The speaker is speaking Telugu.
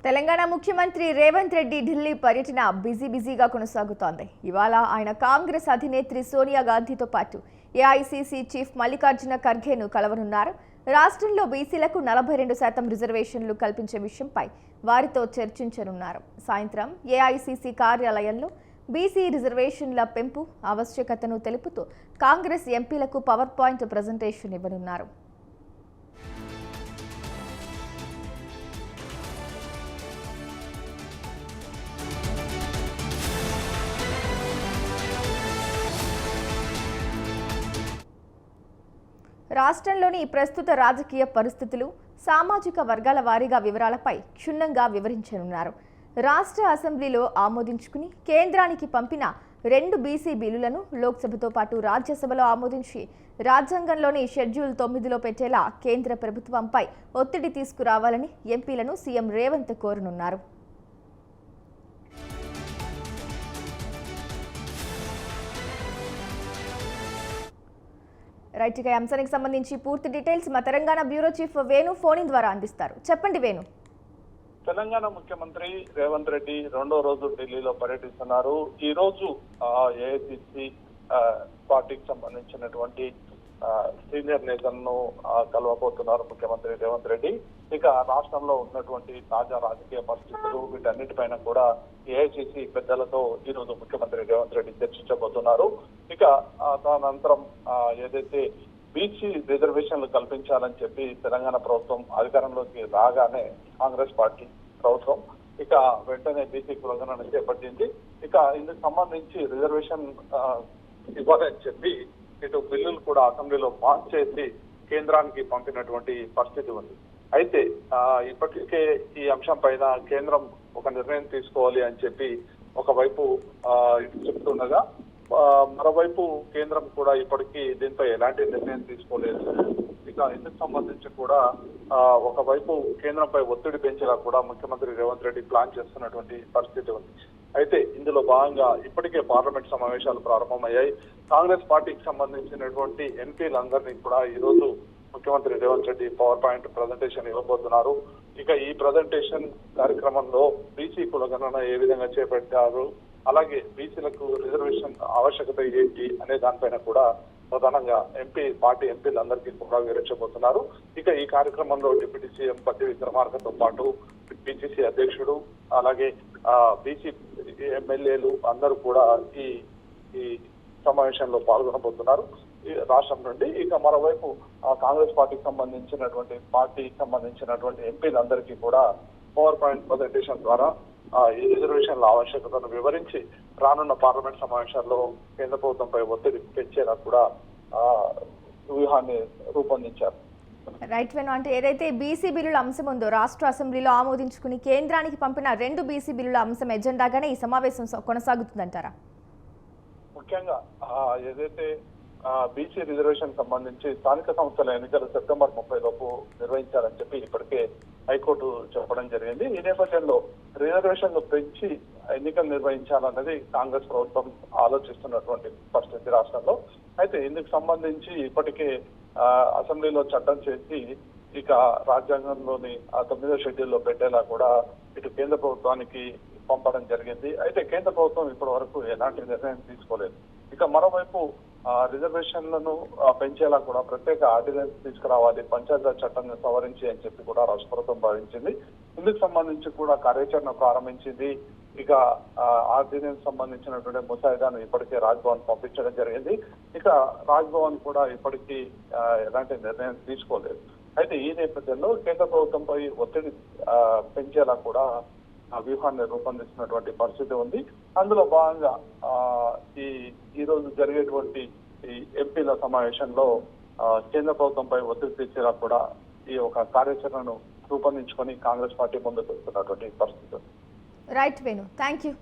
తెలంగాణ ముఖ్యమంత్రి రేవంత్ రెడ్డి ఢిల్లీ పర్యటన బిజీగా కొనసాగుతోంది. ఇవాళ ఆయన కాంగ్రెస్ అధినేత్రి సోనియా గాంధీతో పాటు ఏఐసీసీ చీఫ్ మల్లికార్జున ఖర్గేను కలవనున్నారు. రాష్ట్రంలో బీసీలకు 42% రిజర్వేషన్లు కల్పించే విషయంపై వారితో చర్చించనున్నారు. సాయంత్రం ఏఐసీసీ కార్యాలయంలో బీసీ రిజర్వేషన్ల పెంపు ఆవశ్యకతను తెలుపుతూ కాంగ్రెస్ ఎంపీలకు పవర్ పాయింట్ ప్రజెంటేషన్ ఇవ్వనున్నారు. రాష్ట్రంలోని ప్రస్తుత రాజకీయ పరిస్థితులు, సామాజిక వర్గాల వారీగా వివరాలపై క్షుణ్ణంగా వివరించనున్నారు. రాష్ట్ర అసెంబ్లీలో ఆమోదించుకుని కేంద్రానికి పంపిన 2 బీసీ బిల్లులను లోక్సభతో పాటు రాజ్యసభలో ఆమోదించి రాజ్యాంగంలోని షెడ్యూల్ 9లో పెట్టేలా కేంద్ర ప్రభుత్వంపై ఒత్తిడి తీసుకురావాలని ఎంపీలను సీఎం రేవంత్ కోరనున్నారు. రైట్, ఇక అంశానికి సంబంధించి పూర్తి డీటెయిల్స్ మా Telangana bureau chief Venu phone ద్వారా అందిస్తారు. చెప్పండి వేణు. తెలంగాణ ముఖ్యమంత్రి రేవంత్ రెడ్డి 2వ రోజు ఢిల్లీలో పర్యటిస్తున్నారు. ఈ రోజు ఏఐసిసి పార్టీకి సంబంధించినటువంటి సీనియర్ నేతలను కలవబోతున్నారు ముఖ్యమంత్రి రేవంత్ రెడ్డి. ఇక రాష్ట్రంలో ఉన్నటువంటి తాజా రాజకీయ పరిస్థితులు వీటన్నిటిపైన కూడా ఏఐసిసి పెద్దలతో ఈ రోజు ముఖ్యమంత్రి రేవంత్ రెడ్డి చర్చించబోతున్నారు. ఇక తదనంతరం ఏదైతే బీసీ రిజర్వేషన్లు కల్పించాలని చెప్పి తెలంగాణ ప్రభుత్వం అధికారంలోకి రాగానే కాంగ్రెస్ పార్టీ ప్రభుత్వం ఇక వెంటనే బీసీ కులగణన చేపట్టింది. ఇక ఇందుకు సంబంధించి రిజర్వేషన్ ఇవ్వాలని చెప్పి ఇటు బిల్లులు కూడా అసెంబ్లీలో పాస్ చేసి కేంద్రానికి పంపినటువంటి పరిస్థితి ఉంది. అయితే ఇప్పటికే ఈ అంశం పైన కేంద్రం ఒక నిర్ణయం తీసుకోవాలి అని చెప్పి ఒకవైపు చెప్తుండగా మరోవైపు కేంద్రం కూడా ఇప్పటికీ దీనిపై ఎలాంటి నిర్ణయం తీసుకోలేదు. ఇక ఇందుకు సంబంధించి కూడా ఒకవైపు కేంద్రంపై ఒత్తిడి పెంచేలా కూడా ముఖ్యమంత్రి రేవంత్ రెడ్డి ప్లాన్ చేస్తున్నటువంటి పరిస్థితి ఉంది. అయితే ఇందులో భాగంగా ఇప్పటికే పార్లమెంట్ సమావేశాలు ప్రారంభమయ్యాయి. కాంగ్రెస్ పార్టీకి సంబంధించినటువంటి ఎంపీలందరినీ కూడా ఈ రోజు ముఖ్యమంత్రి Revanth Reddy power point presentation ఇవ్వబోతున్నారు. ఇక ఈ ప్రజెంటేషన్ కార్యక్రమంలో బీసీ కులగణన ఏ విధంగా చేపట్టారు, అలాగే బీసీలకు రిజర్వేషన్ ఆవశ్యకత ఏంటి అనే దానిపైన కూడా ప్రధానంగా పార్టీ ఎంపీలందరికీ కూడా వివరించబోతున్నారు. ఇక ఈ కార్యక్రమంలో డిప్యూటీ సీఎం పట్టి విక్రమార్కతో పాటు పిసిసి అధ్యక్షుడు అలాగే బీసీ ఎమ్మెల్యేలు అందరూ కూడా ఈ సమావేశంలో పాల్గొనబోతున్నారు రాష్ట్రం నుండి. ఇక మరోవైపు కాంగ్రెస్ పార్టీకి సంబంధించినటువంటి ఎంపీలందరికీ కూడా పవర్ పాయింట్ ప్రజెంటేషన్ ద్వారా ఈ రిజర్వేషన్ల ఆవశ్యకతను వివరించి రానున్న పార్లమెంట్ సమావేశాల్లో కేంద్ర ప్రభుత్వంపై ఒత్తిడి పెంచేలా కూడా వ్యూహాన్ని రూపొందించారు. రైట్ వేణు, అంటే ఏదైతే బీసీ బిల్లుల అంశం ఉందో రాష్ట్ర అసెంబ్లీలో ఆమోదించుకుని కేంద్రానికి పంపిన 2 బీసీ బిల్లుల అంశం ఎజెండాగానే ఈ సమావేశం కొనసాగుతుందంటారా? ముఖ్యంగా ఏదైతే బీసీ రిజర్వేషన్ సంబంధించి స్థానిక సంస్థల ఎన్నికలు సెప్టెంబర్ 30 లోపు నిర్వహించాలని చెప్పి ఇప్పటికే హైకోర్టు చెప్పడం జరిగింది. ఈ నేపథ్యంలో రిజర్వేషన్లు పెంచి ఎన్నికలు నిర్వహించాలన్నది కాంగ్రెస్ ప్రభుత్వం ఆలోచిస్తున్నటువంటి పరిస్థితి రాష్ట్రంలో. అయితే ఇందుకు సంబంధించి ఇప్పటికే అసెంబ్లీలో చట్టం చేసి ఇక రాజ్యాంగంలోని 9వ షెడ్యూల్లో పెట్టేలా కూడా ఇటు కేంద్ర ప్రభుత్వానికి పంపడం జరిగింది. అయితే కేంద్ర ప్రభుత్వం ఇప్పటి వరకు ఎలాంటి నిర్ణయం తీసుకోలేదు. ఇక మరోవైపు రిజర్వేషన్లను పెంచేలా కూడా ప్రత్యేక ఆర్డినెన్స్ తీసుకురావాలి, పంచాయతీరాజ్ చట్టాన్ని సవరించి అని చెప్పి కూడా రాష్ట్ర ప్రభుత్వం భావించింది. ఇందుకు సంబంధించి కూడా కార్యాచరణ ప్రారంభించింది. ఇక ఆర్డినెన్స్ సంబంధించినటువంటి ముసాయిదాను ఇప్పటికే రాజ్భవన్ పంపించడం జరిగింది. ఇక రాజ్భవన్ కూడా ఇప్పటికీ ఎలాంటి నిర్ణయం తీసుకోలేదు. అయితే ఈ నేపథ్యంలో కేంద్ర ప్రభుత్వంపై ఒత్తిడి పెంచేలా కూడా వ్యూహాన్ని రూపొందిస్తున్నటువంటి పరిస్థితి ఉంది. అందులో భాగంగా ఈ రోజు జరిగేటువంటి ఈ ఎంపీల సమావేశంలో కేంద్ర ప్రభుత్వంపై ఒత్తిడి తెచ్చేలా కూడా ఈ ఒక కార్యాచరణను రూపొందించుకొని కాంగ్రెస్ పార్టీ ముందుకు వస్తున్నటువంటి పరిస్థితి. Right Venu, thank you.